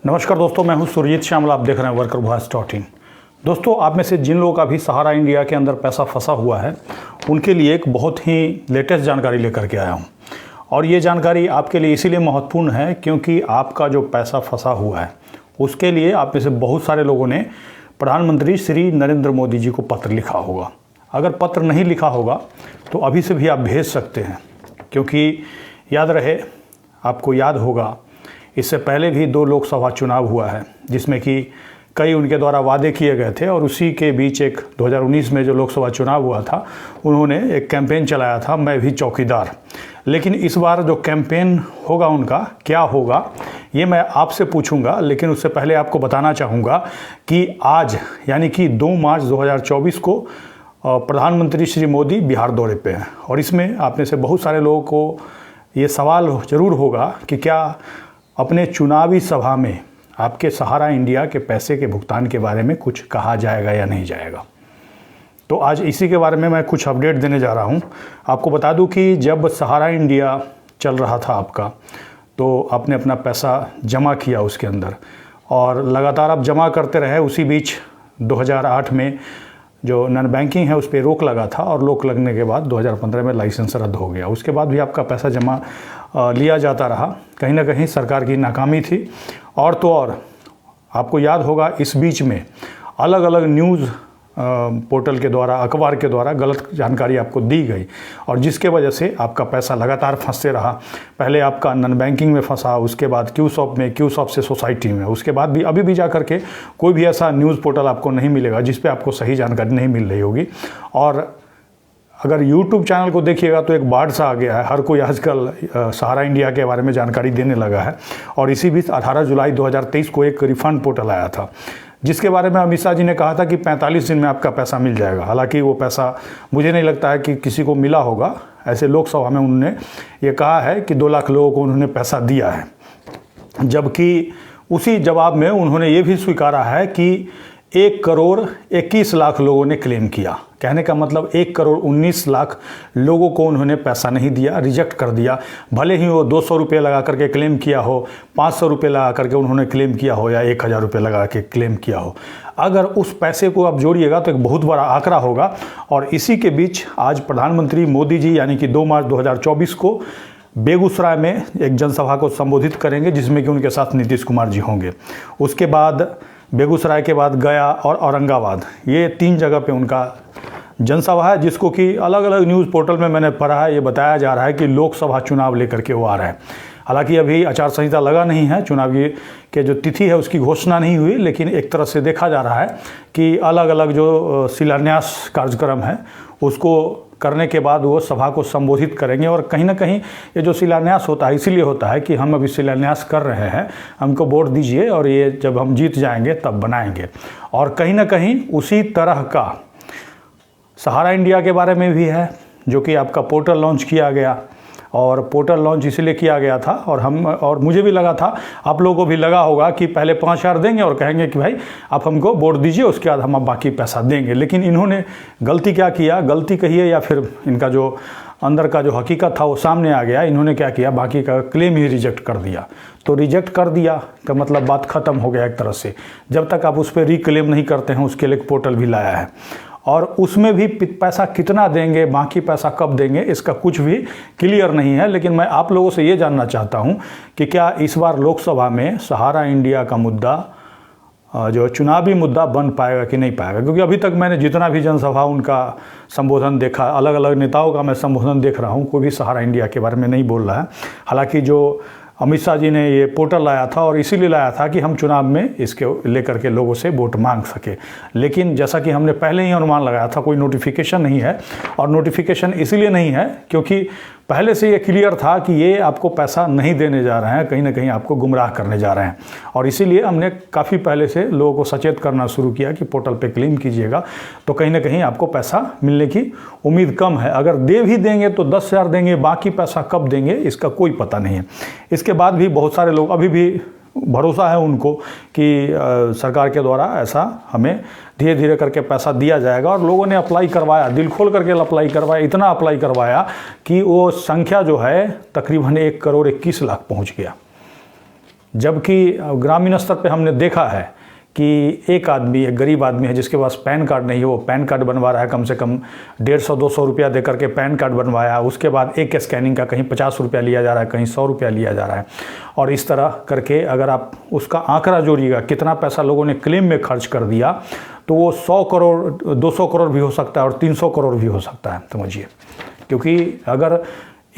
नमस्कार दोस्तों, मैं हूं सुरजीत श्यामल। आप देख रहे हैं वर्कर वॉइस .in। दोस्तों, आप में से जिन लोगों का भी सहारा इंडिया के अंदर पैसा फंसा हुआ है, उनके लिए एक बहुत ही लेटेस्ट जानकारी लेकर के आया हूं। और ये जानकारी आपके लिए इसीलिए महत्वपूर्ण है क्योंकि आपका जो पैसा फंसा हुआ है उसके लिए आप में से बहुत सारे लोगों ने प्रधानमंत्री श्री नरेंद्र मोदी जी को पत्र लिखा होगा। अगर पत्र नहीं लिखा होगा तो अभी से भी आप भेज सकते हैं, क्योंकि याद रहे, आपको याद होगा इससे पहले भी 2 लोकसभा चुनाव हुआ है जिसमें कि कई उनके द्वारा वादे किए गए थे, और उसी के बीच एक 2019 में जो लोकसभा चुनाव हुआ था उन्होंने एक कैंपेन चलाया था, मैं भी चौकीदार। लेकिन इस बार जो कैंपेन होगा उनका क्या होगा ये मैं आपसे पूछूंगा, लेकिन उससे पहले आपको बताना चाहूँगा कि आज यानी कि 2 मार्च 2024 को प्रधानमंत्री श्री मोदी बिहार दौरे पे हैं। और इसमें आप में से बहुत सारे लोगों को ये सवाल ज़रूर होगा कि क्या अपने चुनावी सभा में आपके सहारा इंडिया के पैसे के भुगतान के बारे में कुछ कहा जाएगा या नहीं जाएगा। तो आज इसी के बारे में मैं कुछ अपडेट देने जा रहा हूं। आपको बता दूं कि जब सहारा इंडिया चल रहा था आपका, तो आपने अपना पैसा जमा किया उसके अंदर, और लगातार आप जमा करते रहे। उसी बीच 2008 में जो नॉन बैंकिंग है उस पर रोक लगा था, और रोक लगने के बाद 2015 में लाइसेंस रद्द हो गया। उसके बाद भी आपका पैसा जमा लिया जाता रहा। कहीं ना कहीं सरकार की नाकामी थी। और तो और आपको याद होगा इस बीच में अलग अलग न्यूज़ पोर्टल के द्वारा, अखबार के द्वारा गलत जानकारी आपको दी गई, और जिसके वजह से आपका पैसा लगातार फंसते रहा। पहले आपका नॉन बैंकिंग में फंसा, उसके बाद क्यूसॉप में, क्यूसॉप से सोसाइटी में, उसके बाद भी अभी भी जा करके कोई भी ऐसा न्यूज़ पोर्टल आपको नहीं मिलेगा जिस पे आपको सही जानकारी नहीं मिल रही होगी। और अगर YouTube चैनल को देखिएगा तो एक बाढ़ सा आ गया है, हर कोई आजकल सहारा इंडिया के बारे में जानकारी देने लगा है। और इसी बीच 18 जुलाई 2023 को एक रिफंड पोर्टल आया था जिसके बारे में अमित शाह जी ने कहा था कि 45 दिन में आपका पैसा मिल जाएगा। हालांकि वो पैसा मुझे नहीं लगता है कि किसी को मिला होगा। ऐसे लोकसभा में उन्होंने ये कहा है कि 2 लाख लोगों को उन्होंने पैसा दिया है, जबकि उसी जवाब में उन्होंने ये भी स्वीकारा है कि 1 करोड़ 21 लाख लोगों ने क्लेम किया। कहने का मतलब 1 करोड़ 19 लाख लोगों को उन्होंने पैसा नहीं दिया, रिजेक्ट कर दिया। भले ही वो 200 रुपये लगा करके क्लेम किया हो, 500 रुपये लगा करके उन्होंने क्लेम किया हो, या 1000 रुपये लगा के क्लेम किया हो। अगर उस पैसे को आप जोड़िएगा तो एक बहुत बड़ा आंकड़ा होगा। और इसी के बीच आज प्रधानमंत्री मोदी जी यानी कि 2 मार्च 2024 को बेगूसराय में एक जनसभा को संबोधित करेंगे, जिसमें कि उनके साथ नीतीश कुमार जी होंगे। उसके बाद बेगूसराय के बाद गया और औरंगाबाद, ये 3 जगह पे उनका जनसभा है, जिसको कि अलग अलग न्यूज़ पोर्टल में मैंने पढ़ा है, ये बताया जा रहा है कि लोकसभा चुनाव लेकर के वो आ रहे हैं। हालांकि अभी आचार संहिता लगा नहीं है, चुनाव के जो तिथि है उसकी घोषणा नहीं हुई, लेकिन एक तरह से देखा जा रहा है कि अलग अलग जो शिलान्यास कार्यक्रम है उसको करने के बाद वो सभा को संबोधित करेंगे। और कहीं ना कहीं ये जो शिलान्यास होता है इसीलिए होता है कि हम अभी शिलान्यास कर रहे हैं, हमको वोट दीजिए और ये जब हम जीत जाएंगे तब बनाएंगे। और कहीं ना कहीं उसी तरह का सहारा इंडिया के बारे में भी है, जो कि आपका पोर्टल लॉन्च किया गया। और पोर्टल लॉन्च इसलिए किया गया था, और मुझे भी लगा था, आप लोगों को भी लगा होगा कि पहले 5,000 देंगे और कहेंगे कि भाई आप हमको वोट दीजिए, उसके बाद हम बाकी पैसा देंगे। लेकिन इन्होंने गलती क्या किया, गलती कहिए या फिर इनका जो अंदर का जो हकीकत था वो सामने आ गया। इन्होंने क्या किया, बाकी का क्लेम ही रिजेक्ट कर दिया। तो रिजेक्ट कर दिया तो मतलब बात ख़त्म हो गया एक तरह से। जब तक आप उस पर रिक्लेम नहीं करते हैं, उसके लिए एक पोर्टल भी लाया है, और उसमें भी पैसा कितना देंगे, बाकी पैसा कब देंगे, इसका कुछ भी क्लियर नहीं है। लेकिन मैं आप लोगों से ये जानना चाहता हूं कि क्या इस बार लोकसभा में सहारा इंडिया का मुद्दा जो चुनावी मुद्दा बन पाएगा कि नहीं पाएगा। क्योंकि अभी तक मैंने जितना भी जनसभा उनका संबोधन देखा, अलग अलग नेताओं का मैं संबोधन देख रहा हूँ, कोई भी सहारा इंडिया के बारे में नहीं बोल रहा है। हालांकि जो अमित शाह जी ने ये पोर्टल लाया था, और इसीलिए लाया था कि हम चुनाव में इसके लेकर के लोगों से वोट मांग सके। लेकिन जैसा कि हमने पहले ही अनुमान लगाया था, कोई नोटिफिकेशन नहीं है। और नोटिफिकेशन इसीलिए नहीं है क्योंकि पहले से ये क्लियर था कि ये आपको पैसा नहीं देने जा रहे हैं, कहीं ना कहीं आपको गुमराह करने जा रहे हैं। और इसीलिए हमने काफ़ी पहले से लोगों को सचेत करना शुरू किया कि पोर्टल पे क्लेम कीजिएगा, तो कहीं ना कहीं आपको पैसा मिलने की उम्मीद कम है। अगर दे भी देंगे तो 10,000 देंगे, बाकी पैसा कब देंगे इसका कोई पता नहीं है। इसके बाद भी बहुत सारे लोग अभी भी भरोसा है उनको कि सरकार के द्वारा ऐसा हमें धीरे धीरे करके पैसा दिया जाएगा। और लोगों ने अप्लाई करवाया, दिल खोल करके अप्लाई करवाया, इतना अप्लाई करवाया कि वो संख्या जो है तकरीबन 1 करोड़ 21 लाख पहुंच गया। जबकि ग्रामीण स्तर पे हमने देखा है कि एक आदमी, एक गरीब आदमी है जिसके पास पैन कार्ड नहीं है, वो पैन कार्ड बनवा रहा है, कम से कम 150-200 रुपया दे करके पैन कार्ड बनवाया, उसके बाद एक स्कैनिंग का कहीं 50 रुपया लिया जा रहा है, कहीं 100 रुपया लिया जा रहा है। और इस तरह करके अगर आप उसका आंकड़ा जोड़िएगा कितना पैसा लोगों ने क्लेम में खर्च कर दिया, तो वो 100 करोड़ 200 करोड़ भी हो सकता है और 300 करोड़ भी हो सकता है, समझिए। क्योंकि अगर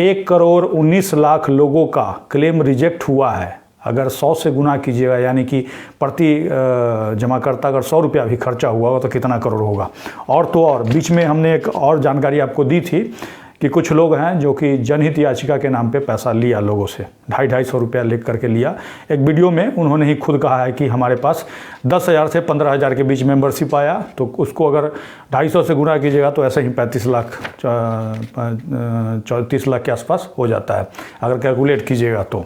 1 करोड़ 19 लाख लोगों का क्लेम रिजेक्ट हुआ है, अगर 100 से गुना कीजिएगा, यानी कि प्रति जमाकर्ता अगर 100 रुपया भी खर्चा हुआ होगा तो कितना करोड़ होगा। और तो और बीच में हमने एक और जानकारी आपको दी थी कि कुछ लोग हैं जो कि जनहित याचिका के नाम पे पैसा लिया लोगों से, 250-250 रुपया ले करके लिया। एक वीडियो में उन्होंने ही खुद कहा है कि हमारे पास 10,000 से 15,000 के बीच मेंबरशिप आया, तो उसको अगर 250 से गुना कीजिएगा तो ऐसे ही 35 लाख 34 लाख के आसपास हो जाता है अगर कैलकुलेट कीजिएगा तो।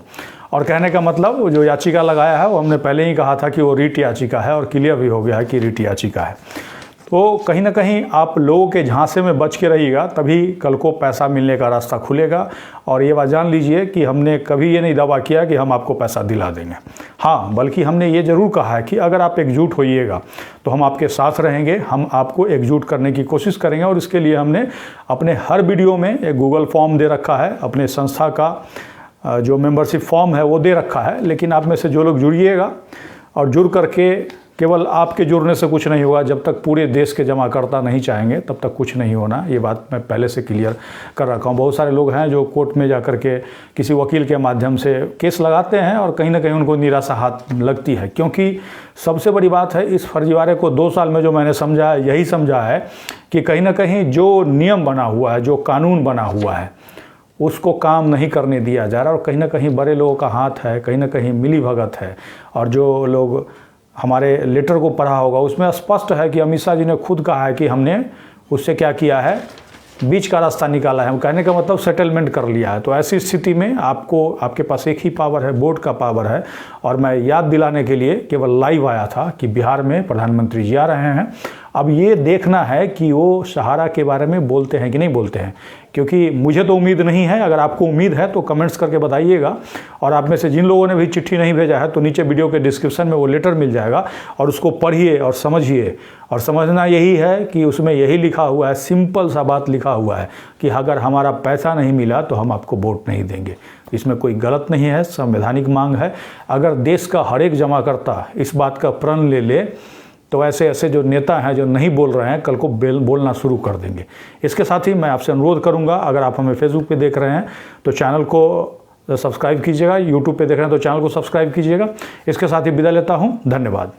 और कहने का मतलब वो जो याचिका लगाया है वो हमने पहले ही कहा था कि वो रीट याचिका है, और क्लियर भी हो गया है कि रीट याचिका है। तो कहीं ना कहीं आप लोगों के झांसे में बच के रहिएगा, तभी कल को पैसा मिलने का रास्ता खुलेगा। और ये बात जान लीजिए कि हमने कभी ये नहीं दावा किया कि हम आपको पैसा दिला देंगे, हाँ, बल्कि हमने ये ज़रूर कहा है कि अगर आप एकजुट होइएगा तो हम आपके साथ रहेंगे, हम आपको एकजुट करने की कोशिश करेंगे। और इसके लिए हमने अपने हर वीडियो में एक गूगल फॉर्म दे रखा है, अपने संस्था का जो मेंबरशिप फॉर्म है वो दे रखा है। लेकिन आप में से जो लोग जुड़िएगा, और जुड़ करके केवल आपके जुड़ने से कुछ नहीं होगा, जब तक पूरे देश के जमाकर्ता नहीं चाहेंगे तब तक कुछ नहीं होना। ये बात मैं पहले से क्लियर कर रखा हूँ। बहुत सारे लोग हैं जो कोर्ट में जा कर के किसी वकील के माध्यम से केस लगाते हैं और कहीं ना कहीं उनको निराशा हाथ लगती है, क्योंकि सबसे बड़ी बात है इस फर्जीवाड़े को 2 साल में जो मैंने समझा है, यही समझा है कि कहीं ना कहीं जो नियम बना हुआ है, जो कानून बना हुआ है, उसको काम नहीं करने दिया जा रहा। और कहीं ना कहीं बड़े लोगों का हाथ है, कहीं ना कहीं मिली भगत है। और जो लोग हमारे लेटर को पढ़ा होगा उसमें स्पष्ट है कि अमित शाह जी ने खुद कहा है कि हमने उससे क्या किया है, बीच का रास्ता निकाला है। हम कहने का मतलब सेटलमेंट कर लिया है। तो ऐसी स्थिति में आपके पास एक ही पावर है, वोट का पावर है। और मैं याद दिलाने के लिए केवल लाइव आया था कि बिहार में प्रधानमंत्री जी आ रहे हैं। अब ये देखना है कि वो सहारा के बारे में बोलते हैं कि नहीं बोलते हैं, क्योंकि मुझे तो उम्मीद नहीं है। अगर आपको उम्मीद है तो कमेंट्स करके बताइएगा। और आप में से जिन लोगों ने भी चिट्ठी नहीं भेजा है तो नीचे वीडियो के डिस्क्रिप्शन में वो लेटर मिल जाएगा, और उसको पढ़िए और समझिए। और समझना यही है कि उसमें यही लिखा हुआ है, सिंपल सा बात लिखा हुआ है कि अगर हमारा पैसा नहीं मिला तो हम आपको वोट नहीं देंगे। इसमें कोई गलत नहीं है, संवैधानिक मांग है। अगर देश का हर एक जमाकर्ता इस बात का प्रण ले ले तो ऐसे ऐसे जो नेता हैं जो नहीं बोल रहे हैं, कल को बोलना शुरू कर देंगे। इसके साथ ही मैं आपसे अनुरोध करूंगा, अगर आप हमें फेसबुक पे देख रहे हैं तो चैनल को सब्सक्राइब कीजिएगा, यूट्यूब पे देख रहे हैं तो चैनल को सब्सक्राइब कीजिएगा। इसके साथ ही विदा लेता हूं, धन्यवाद।